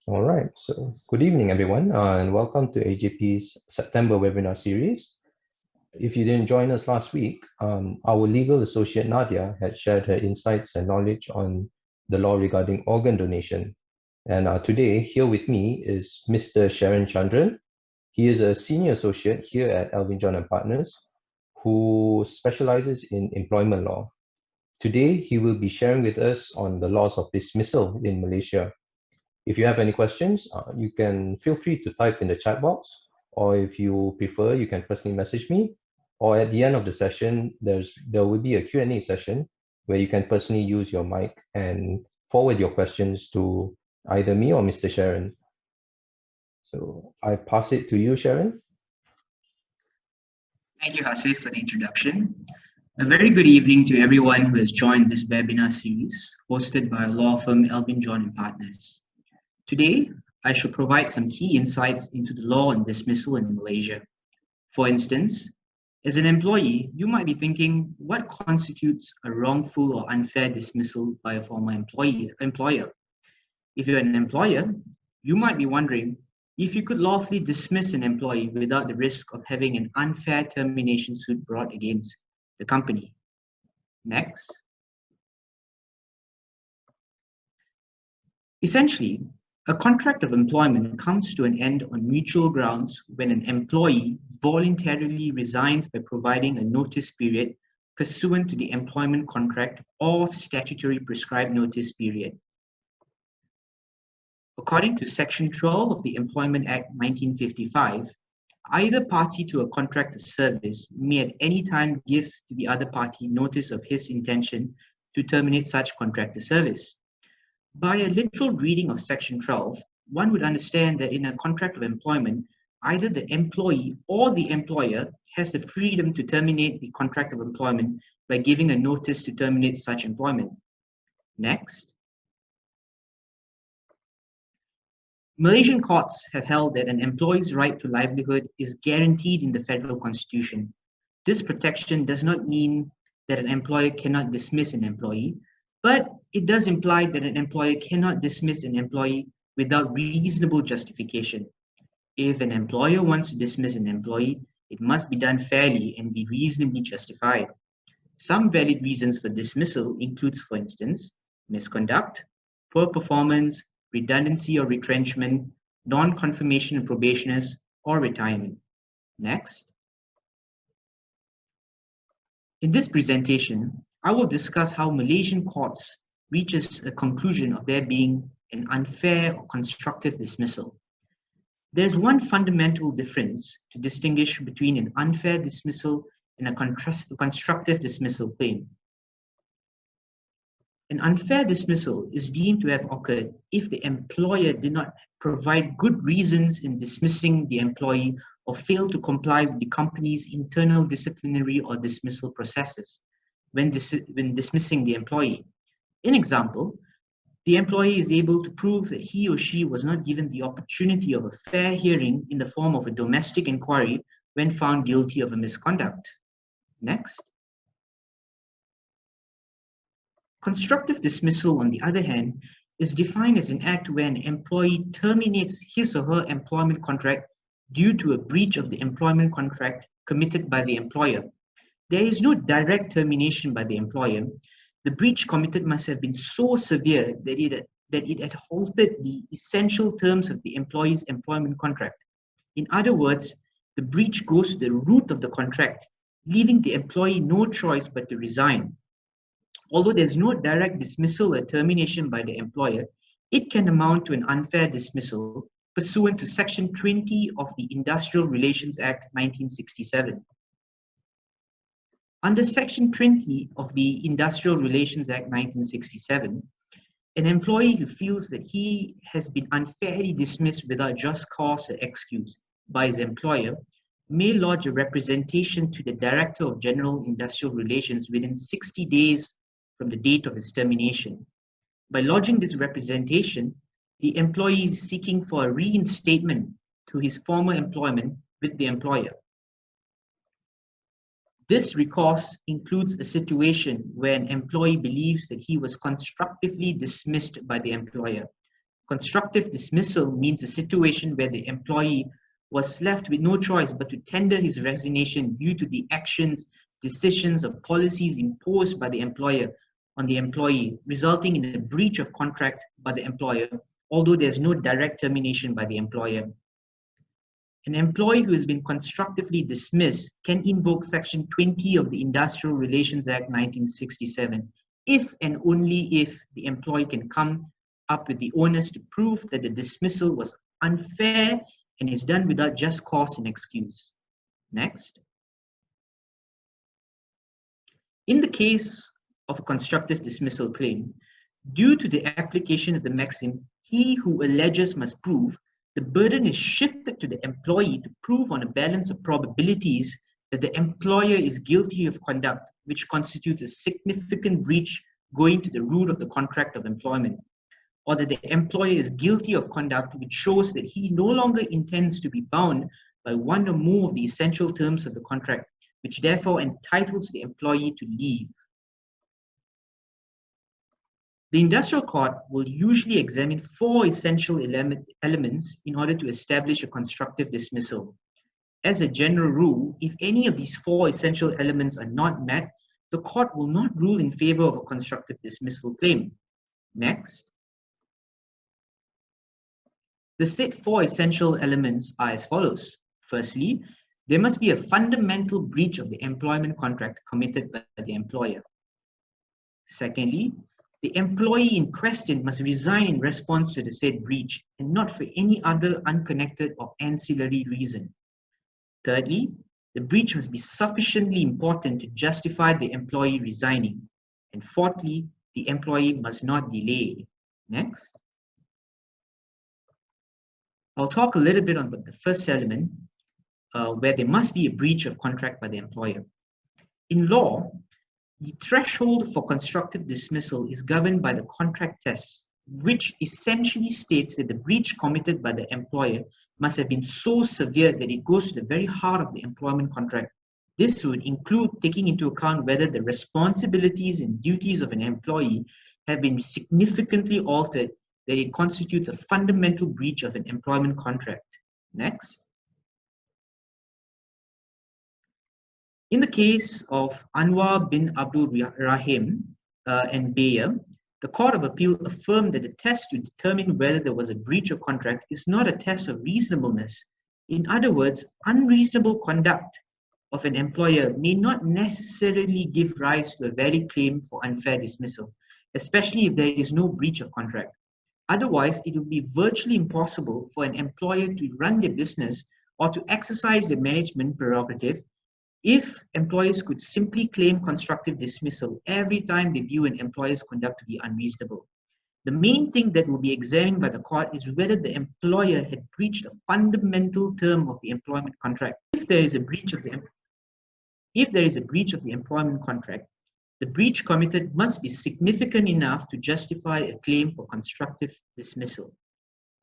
All right, so good evening, everyone, and welcome to AJP's September webinar series. If you didn't join us last week, our legal associate Nadia had shared her insights and knowledge on the law regarding organ donation. And today, here with me is Mr. Sharan Chandran. He is a senior associate here at Elvin John and Partners, who specializes in employment law. Today, he will be sharing with us on the laws of dismissal in Malaysia. If you have any questions, you can feel free to type in the chat box, or if you prefer, you can personally message me. Or at the end of the session, there will be a Q&A session where you can personally use your mic and forward your questions to either me or Mr. Sharon. So I pass it to you, Sharon. Thank you, Hasif, for the introduction. A very good evening to everyone who has joined this webinar series hosted by our law firm Elvin John and Partners. Today, I shall provide some key insights into the law on dismissal in Malaysia. For instance, as an employee, you might be thinking, what constitutes a wrongful or unfair dismissal by a former employer? If you're an employer, you might be wondering if you could lawfully dismiss an employee without the risk of having an unfair termination suit brought against the company. Next. Essentially, a contract of employment comes to an end on mutual grounds when an employee voluntarily resigns by providing a notice period pursuant to the employment contract or statutory prescribed notice period. According to Section 12 of the Employment Act 1955, either party to a contract of service may at any time give to the other party notice of his intention to terminate such contract of service. By a literal reading of Section 12, one would understand that in a contract of employment, either the employee or the employer has the freedom to terminate the contract of employment by giving a notice to terminate such employment. Next. Malaysian courts have held that an employee's right to livelihood is guaranteed in the federal constitution. This protection does not mean that an employer cannot dismiss an employee, but it does imply that an employer cannot dismiss an employee without reasonable justification. If an employer wants to dismiss an employee, it must be done fairly and be reasonably justified. Some valid reasons for dismissal includes, for instance, misconduct, poor performance, redundancy or retrenchment, non-confirmation of probationers, or retirement. Next. In this presentation, I will discuss how Malaysian courts reaches a conclusion of there being an unfair or constructive dismissal. There's one fundamental difference to distinguish between an unfair dismissal and a constructive dismissal claim. An unfair dismissal is deemed to have occurred if the employer did not provide good reasons in dismissing the employee or fail to comply with the company's internal disciplinary or dismissal processes when dismissing the employee. In example, the employee is able to prove that he or she was not given the opportunity of a fair hearing in the form of a domestic inquiry when found guilty of a misconduct. Next. Constructive dismissal, on the other hand, is defined as an act where an employee terminates his or her employment contract due to a breach of the employment contract committed by the employer. There is no direct termination by the employer. The breach committed must have been so severe that it had halted the essential terms of the employee's employment contract. In other words, the breach goes to the root of the contract, leaving the employee no choice but to resign. Although there's no direct dismissal or termination by the employer, it can amount to an unfair dismissal pursuant to Section 20 of the Industrial Relations Act 1967. Under Section 20 of the Industrial Relations Act 1967, an employee who feels that he has been unfairly dismissed without just cause or excuse by his employer may lodge a representation to the Director of General Industrial Relations within 60 days from the date of his termination. By lodging this representation, the employee is seeking for a reinstatement to his former employment with the employer. This recourse includes a situation where an employee believes that he was constructively dismissed by the employer. Constructive dismissal means a situation where the employee was left with no choice but to tender his resignation due to the actions, decisions, or policies imposed by the employer on the employee, resulting in a breach of contract by the employer, although there's no direct termination by the employer. An employee who has been constructively dismissed can invoke Section 20 of the Industrial Relations Act 1967 if and only if the employee can come up with the onus to prove that the dismissal was unfair and is done without just cause and excuse. Next. In the case of a constructive dismissal claim, due to the application of the maxim, he who alleges must prove, the burden is shifted to the employee to prove on a balance of probabilities that the employer is guilty of conduct which constitutes a significant breach going to the root of the contract of employment, or that the employer is guilty of conduct which shows that he no longer intends to be bound by one or more of the essential terms of the contract, which therefore entitles the employee to leave. The industrial court will usually examine four essential elements in order to establish a constructive dismissal. As a general rule, if any of these four essential elements are not met, the court will not rule in favor of a constructive dismissal claim. Next. The said four essential elements are as follows. Firstly, there must be a fundamental breach of the employment contract committed by the employer. Secondly, the employee in question must resign in response to the said breach and not for any other unconnected or ancillary reason. Thirdly, the breach must be sufficiently important to justify the employee resigning. And fourthly, the employee must not delay. Next. I'll talk a little bit on the first element, where there must be a breach of contract by the employer. In law, the threshold for constructive dismissal is governed by the contract test, which essentially states that the breach committed by the employer must have been so severe that it goes to the very heart of the employment contract. This would include taking into account whether the responsibilities and duties of an employee have been significantly altered, that it constitutes a fundamental breach of an employment contract. Next. In the case of Anwar bin Abdul Rahim and Bayer, the Court of Appeal affirmed that the test to determine whether there was a breach of contract is not a test of reasonableness. In other words, unreasonable conduct of an employer may not necessarily give rise to a valid claim for unfair dismissal, especially if there is no breach of contract. Otherwise, it would be virtually impossible for an employer to run their business or to exercise their management prerogative if employers could simply claim constructive dismissal every time they view an employer's conduct to be unreasonable. The main thing that will be examined by the court is whether the employer had breached a fundamental term of the employment contract. If there is a breach of the employment contract, the breach committed must be significant enough to justify a claim for constructive dismissal.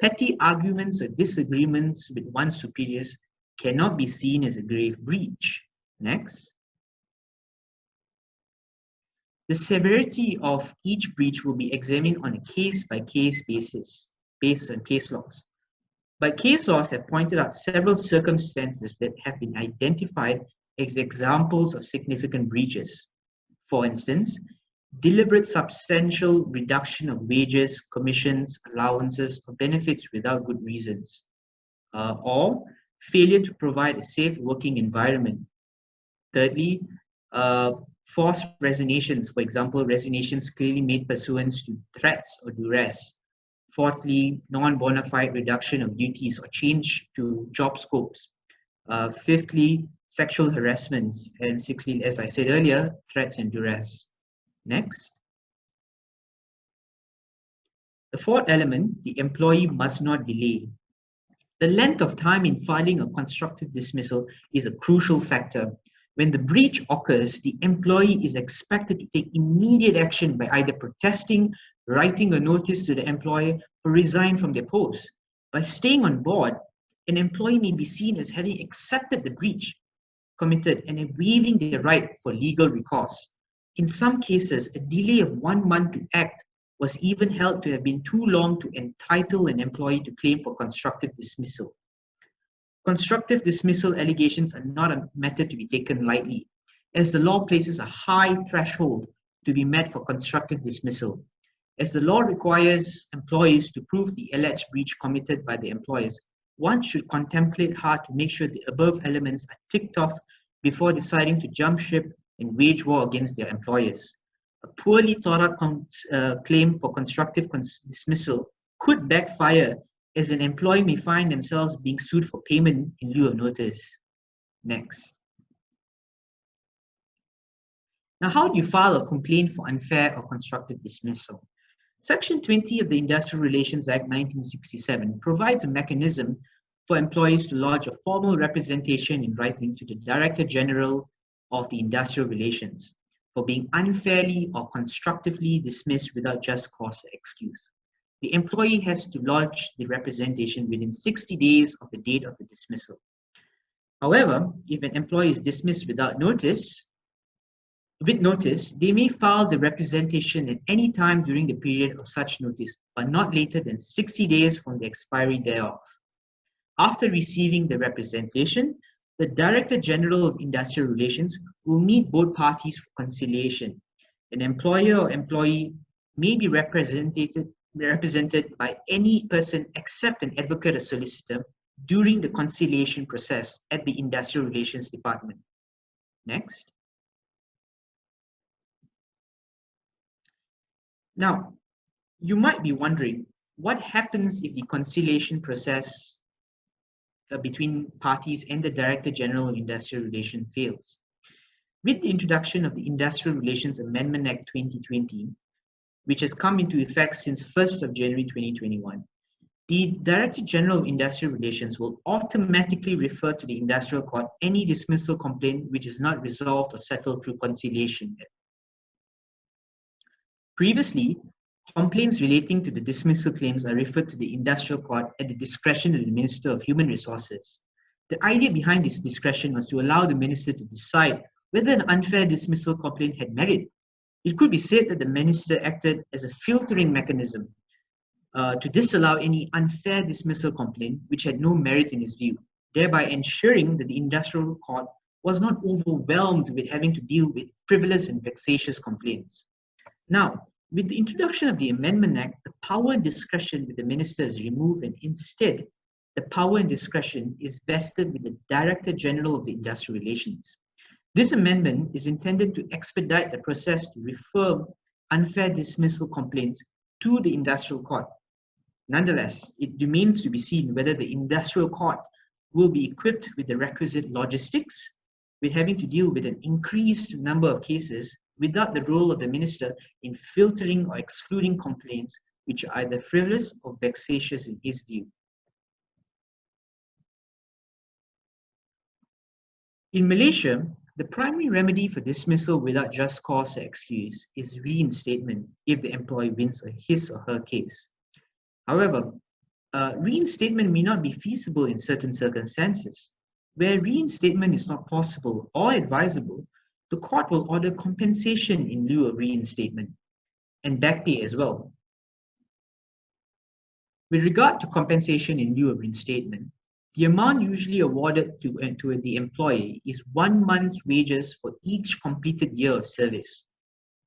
Petty arguments or disagreements with one's superiors cannot be seen as a grave breach. Next. The severity of each breach will be examined on a case-by-case basis, based on case laws. But case laws have pointed out several circumstances that have been identified as examples of significant breaches. For instance, deliberate substantial reduction of wages, commissions, allowances, or benefits without good reasons, or failure to provide a safe working environment. Thirdly, forced resignations, for example, resignations clearly made pursuant to threats or duress. Fourthly, non-bona fide reduction of duties or change to job scopes. Fifthly, sexual harassments. And sixthly, as I said earlier, threats and duress. Next. The fourth element, the employee must not delay. The length of time in filing a constructive dismissal is a crucial factor. When the breach occurs, the employee is expected to take immediate action by either protesting, writing a notice to the employer, or resign from their post. By staying on board, an employee may be seen as having accepted the breach committed and waiving their right for legal recourse. In some cases, a delay of 1 month to act was even held to have been too long to entitle an employee to claim for constructive dismissal. Constructive dismissal allegations are not a matter to be taken lightly, as the law places a high threshold to be met for constructive dismissal. As the law requires employees to prove the alleged breach committed by the employers, one should contemplate hard to make sure the above elements are ticked off before deciding to jump ship and wage war against their employers. A poorly thought out claim for constructive dismissal could backfire, as an employee may find themselves being sued for payment in lieu of notice. Next. Now, how do you file a complaint for unfair or constructive dismissal? Section 20 of the Industrial Relations Act 1967 provides a mechanism for employees to lodge a formal representation in writing to the Director General of the Industrial Relations for being unfairly or constructively dismissed without just cause or excuse. The employee has to lodge the representation within 60 days of the date of the dismissal. However, if an employee is dismissed without notice, they may file the representation at any time during the period of such notice, but not later than 60 days from the expiry thereof. After receiving the representation, the Director General of Industrial Relations will meet both parties for conciliation. An employer or employee may be represented by any person except an advocate or solicitor during the conciliation process at the Industrial Relations Department. Next. Now, you might be wondering, what happens if the conciliation process between parties and the Director General of Industrial Relations fails? With the introduction of the Industrial Relations Amendment Act 2020, which has come into effect since 1st of January 2021, the Director General of Industrial Relations will automatically refer to the Industrial Court any dismissal complaint which is not resolved or settled through conciliation. Previously, complaints relating to the dismissal claims are referred to the Industrial Court at the discretion of the Minister of Human Resources. The idea behind this discretion was to allow the Minister to decide whether an unfair dismissal complaint had merit. It could be said that the Minister acted as a filtering mechanism to disallow any unfair dismissal complaint which had no merit in his view, thereby ensuring that the Industrial Court was not overwhelmed with having to deal with frivolous and vexatious complaints. Now, with the introduction of the Amendment Act, the power and discretion with the Minister is removed, and instead, the power and discretion is vested with the Director General of the Industrial Relations. This amendment is intended to expedite the process to refer unfair dismissal complaints to the Industrial Court. Nonetheless, it remains to be seen whether the Industrial Court will be equipped with the requisite logistics, with having to deal with an increased number of cases without the role of the Minister in filtering or excluding complaints which are either frivolous or vexatious in his view. In Malaysia, the primary remedy for dismissal without just cause or excuse is reinstatement if the employee wins his or her case. However, reinstatement may not be feasible in certain circumstances. Where reinstatement is not possible or advisable, the court will order compensation in lieu of reinstatement and back pay as well. With regard to compensation in lieu of reinstatement, the amount usually awarded to the employee is 1 month's wages for each completed year of service.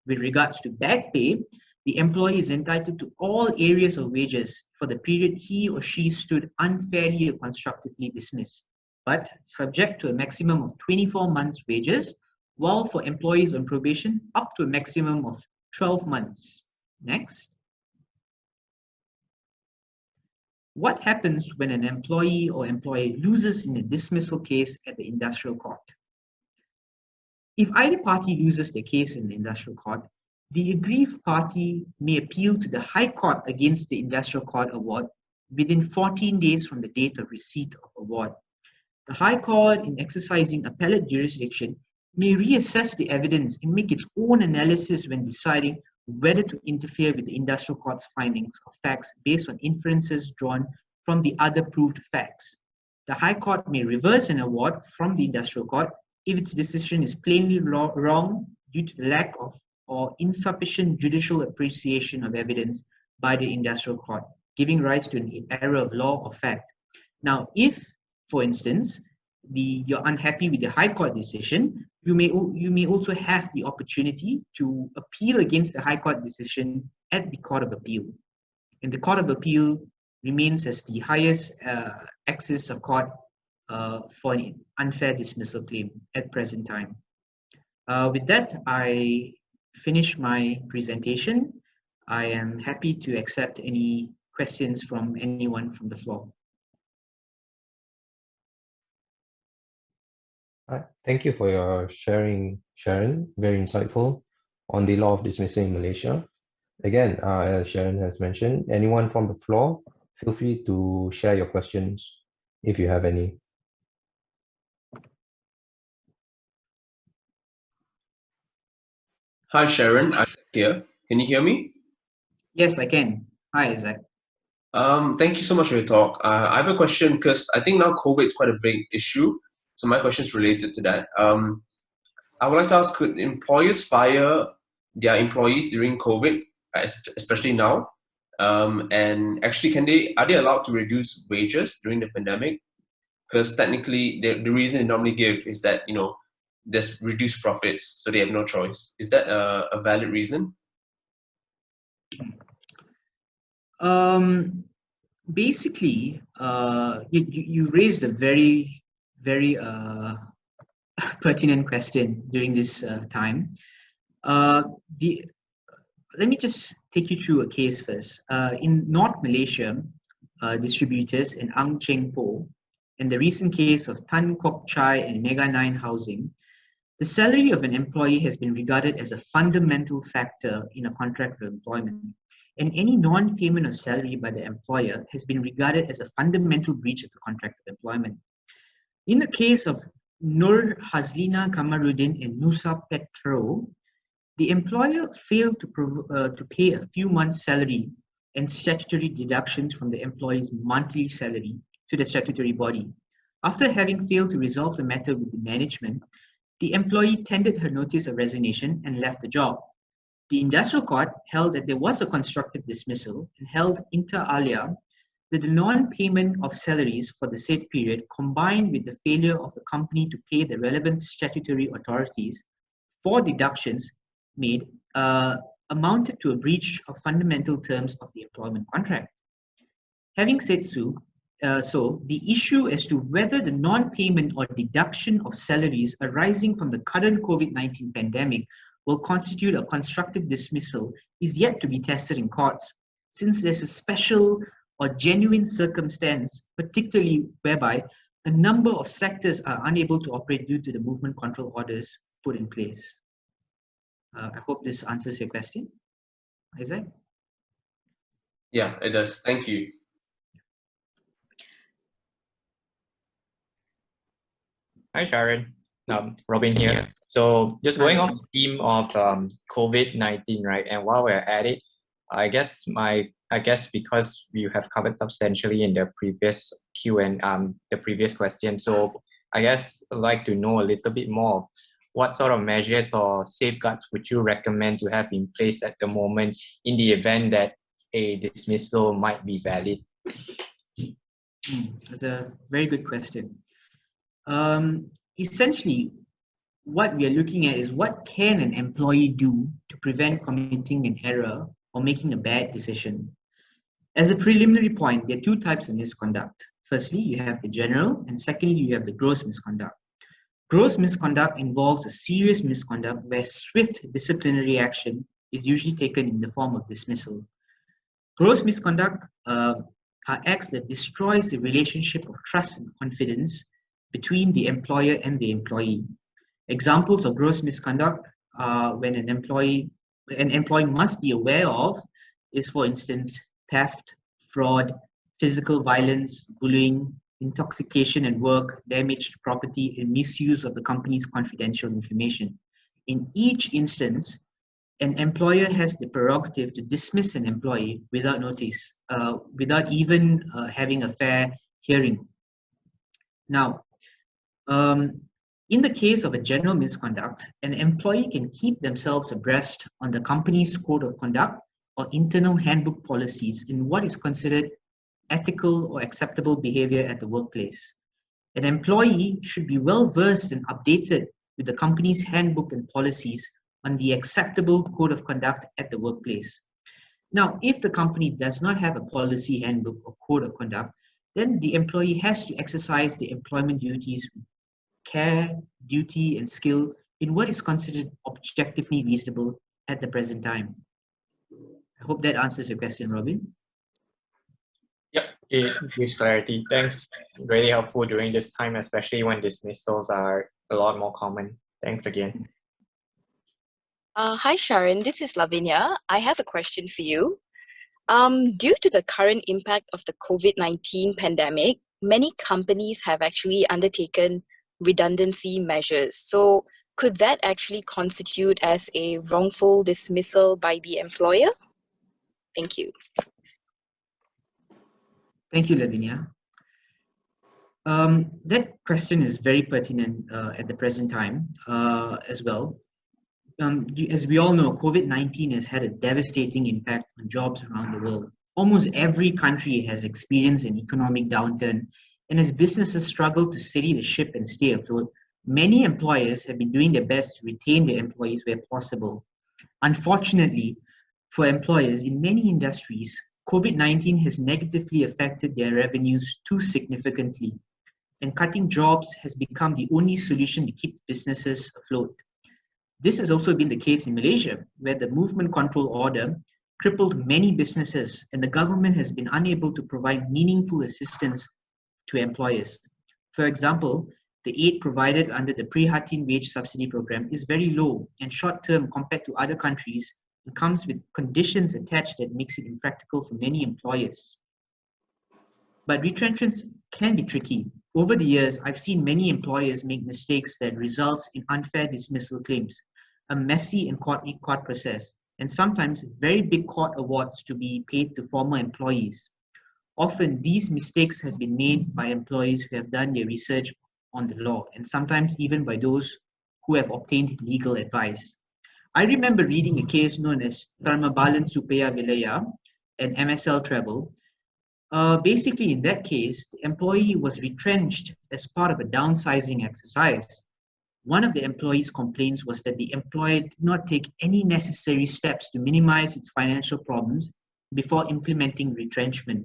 With regards to back pay, the employee is entitled to all areas of wages for the period he or she stood unfairly or constructively dismissed, but subject to a maximum of 24 months' wages, while for employees on probation, up to a maximum of 12 months. Next. What happens when an employee or employee loses in a dismissal case at the Industrial Court? If either party loses the case in the Industrial Court, the aggrieved party may appeal to the High Court against the Industrial Court award within 14 days from the date of receipt of award. The High Court, in exercising appellate jurisdiction, may reassess the evidence and make its own analysis when deciding whether to interfere with the Industrial Court's findings of facts based on inferences drawn from the other proved facts. The High Court may reverse an award from the Industrial Court if its decision is plainly wrong due to the lack of or insufficient judicial appreciation of evidence by the industrial court, giving rise to an error of law or fact. Now, if, for instance, you're unhappy with the High Court decision, you may also have the opportunity to appeal against the High Court decision at the Court of Appeal. And the Court of Appeal remains as the highest axis of court for an unfair dismissal claim at present time. With that, I finish my presentation. I am happy to accept any questions from anyone from the floor. Thank you for your sharing, Sharon. Very insightful on the law of dismissal in Malaysia. Again, as Sharon has mentioned, anyone from the floor, feel free to share your questions if you have any. Hi, Sharon. I'm here. Can you hear me? Yes, I can. Hi, Isaac. Thank you so much for your talk. I have a question because I think now COVID is quite a big issue. So my question is related to that. I would like to ask, could employers fire their employees during COVID, especially now? And actually, are they allowed to reduce wages during the pandemic? Because technically, the reason they normally give is that, there's reduced profits, so they have no choice. Is that a valid reason? Basically, you raised a very, very pertinent question during this time. Let me just take you through a case first. In North Malaysia, distributors in Ang Cheng Po, in the recent case of Tan Kok Chai and Mega 9 Housing, the salary of an employee has been regarded as a fundamental factor in a contract of employment, and any non-payment of salary by the employer has been regarded as a fundamental breach of the contract of employment. In the case of Nur Hazlina Kamarudin and Nusa Petro, the employer failed to pay a few months' salary and statutory deductions from the employee's monthly salary to the statutory body. After having failed to resolve the matter with the management, the employee tendered her notice of resignation and left the job. The industrial court held that there was a constructive dismissal and held inter alia that the non-payment of salaries for the said period, combined with the failure of the company to pay the relevant statutory authorities for deductions made, amounted to a breach of fundamental terms of the employment contract. Having said so, the issue as to whether the non-payment or deduction of salaries arising from the current COVID-19 pandemic will constitute a constructive dismissal is yet to be tested in courts, since there's a special or genuine circumstance, particularly whereby a number of sectors are unable to operate due to the movement control orders put in place. I hope this answers your question, Isaac. Yeah, it does. Thank you. Hi, Sharon. Robin here. So just going off the theme of COVID-19, right? And while we're at it, I guess because we have covered substantially in the previous the previous question. So I guess I'd like to know a little bit more of what sort of measures or safeguards would you recommend to have in place at the moment in the event that a dismissal might be valid? That's a very good question. Essentially, what we are looking at is what can an employee do to prevent committing an error or making a bad decision. As a preliminary point, there are two types of misconduct. Firstly, you have the general, and secondly, you have the gross misconduct. Gross misconduct involves a serious misconduct where swift disciplinary action is usually taken in the form of dismissal. Gross misconduct are acts that destroys the relationship of trust and confidence between the employer and the employee. Examples of gross misconduct when an employee must be aware of is, for instance, theft, fraud, physical violence, bullying, intoxication at work, damage to property, and misuse of the company's confidential information. In each instance, an employer has the prerogative to dismiss an employee without notice, without even having a fair hearing. Now, In the case of a general misconduct, an employee can keep themselves abreast on the company's code of conduct or internal handbook policies in what is considered ethical or acceptable behavior at the workplace. An employee should be well versed and updated with the company's handbook and policies on the acceptable code of conduct at the workplace. Now, if the company does not have a policy handbook or code of conduct, then the employee has to exercise the employment duties with care, duty, and skill in what is considered objectively reasonable at the present time. I hope that answers your question, Robin. Yep, it gives clarity. Thanks. Really helpful during this time, especially when dismissals are a lot more common. Thanks again. Hi, Sharon. This is Lavinia. I have a question for you. Due to the current impact of the COVID-19 pandemic, many companies have actually undertaken redundancy measures. So could that actually constitute as a wrongful dismissal by the employer? Thank you. Thank you, Lavinia. That question is very pertinent at the present time as well. As we all know, COVID-19 has had a devastating impact on jobs around the world. Almost every country has experienced an economic downturn, and as businesses struggle to steady the ship and stay afloat, many employers have been doing their best to retain their employees where possible. Unfortunately, for employers in many industries, COVID-19 has negatively affected their revenues too significantly, and cutting jobs has become the only solution to keep businesses afloat. This has also been the case in Malaysia, where the movement control order crippled many businesses and the government has been unable to provide meaningful assistance to employers. For example, the aid provided under the Prihatin wage subsidy program is very low and short-term compared to other countries and comes with conditions attached that makes it impractical for many employers. But retrenchments can be tricky. Over the years, I've seen many employers make mistakes that results in unfair dismissal claims, a messy and costly court process, and sometimes very big court awards to be paid to former employees. Often, these mistakes have been made by employees who have done their research on the law, and sometimes even by those who have obtained legal advice. I remember reading a case known as Tharmabalan Supaya Vilaya and MSL Travel. Basically, in that case, the employee was retrenched as part of a downsizing exercise. One of the employee's complaints was that the employer did not take any necessary steps to minimize its financial problems before implementing retrenchment.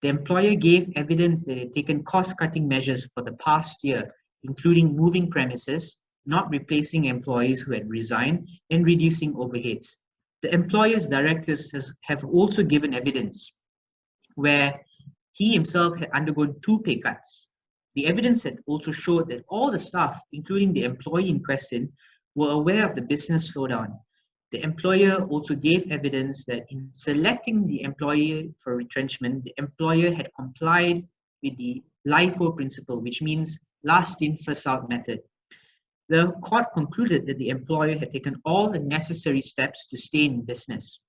The employer gave evidence that it had taken cost-cutting measures for the past year, including moving premises, not replacing employees who had resigned, and reducing overheads. The employer's directors have also given evidence where he himself had undergone 2 pay cuts. The evidence had also showed that all the staff, including the employee in question, were aware of the business slowdown. The employer also gave evidence that in selecting the employee for retrenchment, the employer had complied with the LIFO principle, which means last in, first out method. The court concluded that the employer had taken all the necessary steps to stay in business,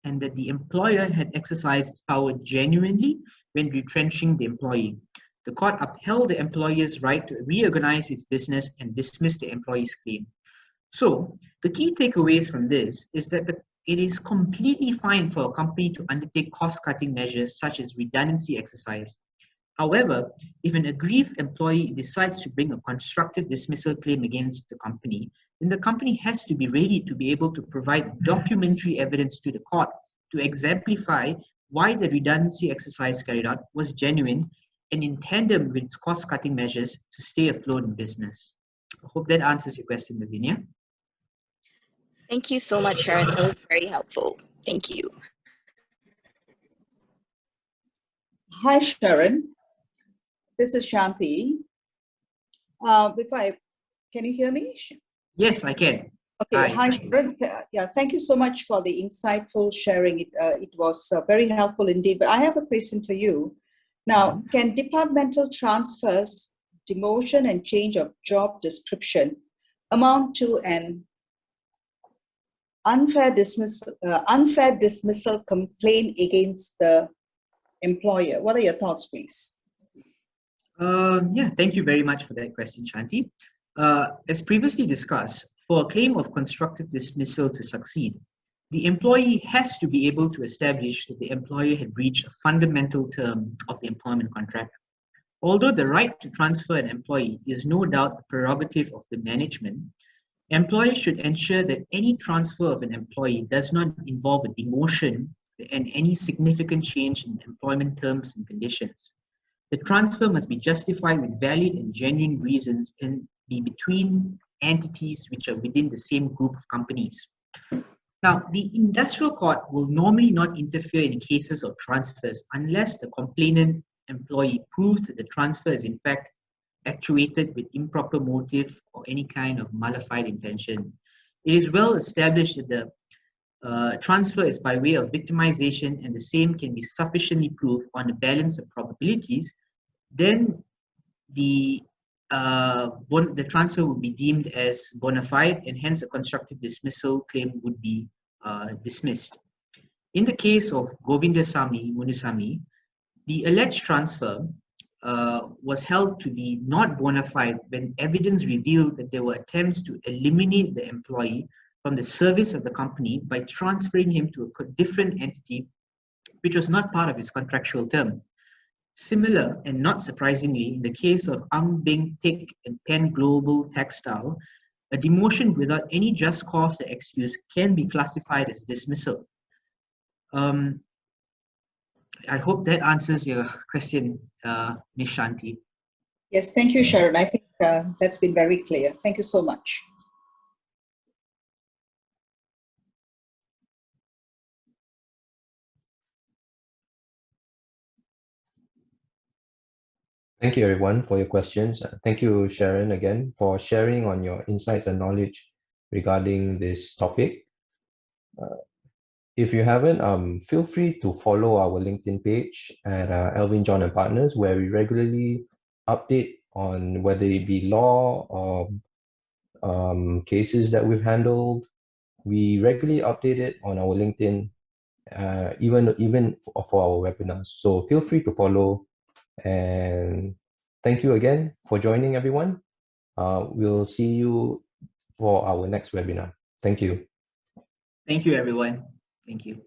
and that the employer had exercised its power genuinely when retrenching the employee. The court upheld the employer's right to reorganize its business and dismiss the employee's claim. So, the key takeaways from this is that it is completely fine for a company to undertake cost-cutting measures such as redundancy exercise. However, if an aggrieved employee decides to bring a constructive dismissal claim against the company, then the company has to be ready to be able to provide documentary evidence to the court to exemplify why the redundancy exercise carried out was genuine and in tandem with its cost-cutting measures to stay afloat in business. I hope that answers your question, Lavinia. Thank you so much, Sharon. That was very helpful. Thank you. Hi, Sharon. This is Shanti. Can you hear me? Yes, I can. Okay, hi Sharon. Yeah, thank you so much for the insightful sharing. It was very helpful indeed. But I have a question for you. Now, can departmental transfers, demotion, and change of job description amount to an unfair dismissal complaint against the employer? What are your thoughts, please? Yeah, thank you very much for that question, Shanti. As previously discussed, for a claim of constructive dismissal to succeed, the employee has to be able to establish that the employer had breached a fundamental term of the employment contract. Although the right to transfer an employee is no doubt the prerogative of the management, employers should ensure that any transfer of an employee does not involve a demotion and any significant change in employment terms and conditions. The transfer must be justified with valid and genuine reasons and be between entities which are within the same group of companies. Now, the industrial court will normally not interfere in cases of transfers unless the complainant employee proves that the transfer is in fact actuated with improper motive or any kind of malified intention. It is well established that the transfer is by way of victimization and the same can be sufficiently proved on a balance of probabilities, then the transfer would be deemed as bona fide and hence a constructive dismissal claim would be dismissed. In the case of Govindasamy Munusamy, the alleged transfer was held to be not bona fide when evidence revealed that there were attempts to eliminate the employee from the service of the company by transferring him to a different entity which was not part of his contractual term. Similar and not surprisingly, in the case of Ang Beng Tek and Pen Global Textile, a demotion without any just cause or excuse can be classified as dismissal. I hope that answers your question, Ms. Shanti. Yes, thank you, Sharan. I think that's been very clear. Thank you so much. Thank you, everyone, for your questions. Thank you, Sharan, again, for sharing on your insights and knowledge regarding this topic. If you haven't, feel free to follow our LinkedIn page at Elvin John and Partners, where we regularly update on whether it be law or cases that we've handled. We regularly update it on our LinkedIn, even for our webinars. So feel free to follow. And thank you again for joining, everyone. We'll see you for our next webinar. Thank you. Thank you, everyone. Thank you.